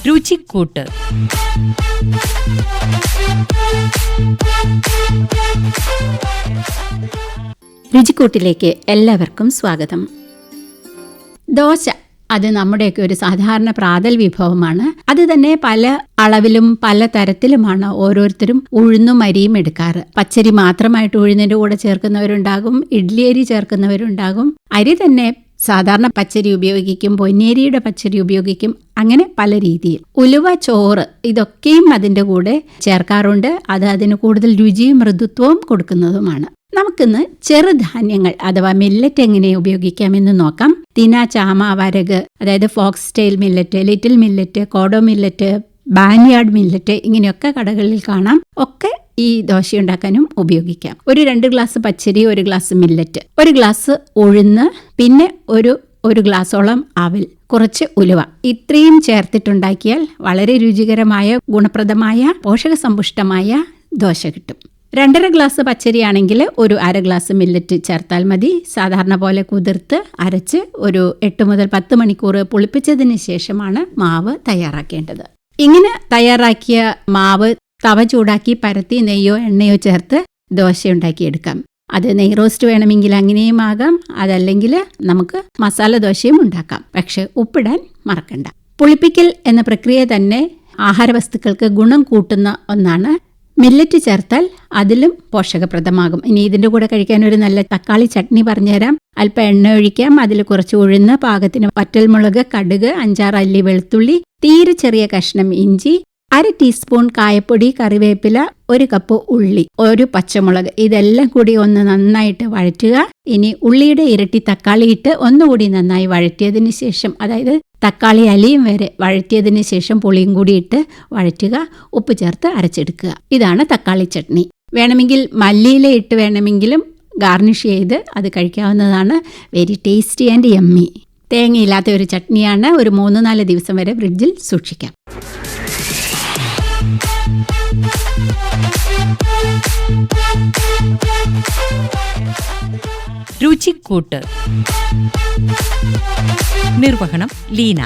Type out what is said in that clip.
രുചിക്കൂട്ട്. രുചിക്കൂട്ടിലേക്ക് എല്ലാവർക്കും സ്വാഗതം. ദോശ അത് നമ്മുടെയൊക്കെ ഒരു സാധാരണ പ്രാതൽ വിഭവമാണ്. അത് തന്നെ പല അളവിലും പല തരത്തിലുമാണ് ഓരോരുത്തരും ഉഴുന്നും അരിയും എടുക്കാറ്. പച്ചരി മാത്രമായിട്ട് ഉഴുന്നിൻ്റെ കൂടെ ചേർക്കുന്നവരുണ്ടാകും, ഇഡ്ലി അരി ചേർക്കുന്നവരുണ്ടാകും. അരി തന്നെ സാധാരണ പച്ചരി ഉപയോഗിക്കും, പൊന്നിയരിയുടെ പച്ചരി ഉപയോഗിക്കും, അങ്ങനെ പല രീതിയിൽ. ഉലുവ, ചോറ് ഇതൊക്കെയും അതിൻ്റെ കൂടെ ചേർക്കാറുണ്ട്. അത് അതിന് കൂടുതൽ രുചിയും മൃദുത്വവും കൊടുക്കുന്നതുമാണ്. നമുക്കിന്ന് ചെറുധാന്യങ്ങൾ അഥവാ മില്ലറ്റ് എങ്ങനെ ഉപയോഗിക്കാമെന്ന് നോക്കാം. തിന, ചാമ, വരക്, അതായത് foxtail millet, little millet, kodo millet, barnyard millet ഇങ്ങനെയൊക്കെ കടകളിൽ കാണാം. ഒക്കെ ഈ ദോശ ഉണ്ടാക്കാനും ഉപയോഗിക്കാം. ഒരു 2 ഗ്ലാസ് പച്ചരി, 1 ഗ്ലാസ് മില്ലറ്റ്, 1 ഗ്ലാസ് ഉഴുന്ന്, പിന്നെ ഒരു ഗ്ലാസോളം അവിൽ, കുറച്ച് ഉലുവ, ഇത്രയും ചേർത്തിട്ടുണ്ടാക്കിയാൽ വളരെ രുചികരമായ, ഗുണപ്രദമായ, പോഷകസമ്പുഷ്ടമായ ദോശ കിട്ടും. 2.5 ഗ്ലാസ് പച്ചരിയാണെങ്കിൽ ഒരു 1/2 ഗ്ലാസ് മില്ലറ്റ് ചേർത്താൽ മതി. സാധാരണ പോലെ കുതിർത്ത് അരച്ച് ഒരു 8 മുതൽ 10 മണിക്കൂർ പുളിപ്പിച്ചതിന് ശേഷമാണ് മാവ് തയ്യാറാക്കേണ്ടത്. ഇങ്ങനെ തയ്യാറാക്കിയ മാവ് തവ ചൂടാക്കി പരത്തി നെയ്യോ എണ്ണയോ ചേർത്ത് ദോശ ഉണ്ടാക്കിയെടുക്കാം. അത് നെയ് റോസ്റ്റ് വേണമെങ്കിൽ അങ്ങനെയും ആകാം, അതല്ലെങ്കിൽ നമുക്ക് മസാല ദോശയും ഉണ്ടാക്കാം. പക്ഷെ ഉപ്പിടാൻ മറക്കണ്ട. പുളിപ്പിക്കൽ എന്ന പ്രക്രിയ തന്നെ ആഹാരവസ്തുക്കൾക്ക് ഗുണം കൂട്ടുന്ന ഒന്നാണ്. മില്ലറ്റ് ചേർത്താൽ അതിലും പോഷകപ്രദമാകും. ഇനി ഇതിൻ്റെ കൂടെ കഴിക്കാൻ ഒരു നല്ല തക്കാളി ചട്നി പറഞ്ഞുതരാം. അല്പം എണ്ണ ഒഴിക്കാം, അതിൽ കുറച്ച് ഉഴുന്ന്, പാകത്തിന് വറ്റൽമുളക്, കടുക്, 5-6 അല്ലി വെളുത്തുള്ളി, തീരെ ചെറിയ കഷ്ണം ഇഞ്ചി, 1/2 ടീസ്പൂൺ കായപ്പൊടി, കറിവേപ്പില, 1 കപ്പ് ഉള്ളി, 1 പച്ചമുളക്, ഇതെല്ലാം കൂടി ഒന്ന് നന്നായിട്ട് വഴറ്റുക. ഇനി ഉള്ളിയുടെ ഇരട്ടി തക്കാളി ഇട്ട് ഒന്നുകൂടി നന്നായി വഴറ്റിയതിന് ശേഷം, അതായത് തക്കാളി അലിയും വരെ വഴറ്റിയതിന് ശേഷം പുളിയും കൂടി ഇട്ട് വഴറ്റുക. ഉപ്പ് ചേർത്ത് അരച്ചെടുക്കുക. ഇതാണ് തക്കാളി ചട്നി. വേണമെങ്കിൽ മല്ലിയില ഇട്ട് വേണമെങ്കിലും ഗാർണിഷ് ചെയ്ത് അത് കഴിക്കാവുന്നതാണ്. Very tasty and yummy. തേങ്ങയില്ലാത്ത ഒരു ചട്നിയാണ്. ഒരു 3-4 ദിവസം വരെ ഫ്രിഡ്ജിൽ സൂക്ഷിക്കാം. രുചിക്കൂട്ട്. നിർവഹണം ലീന.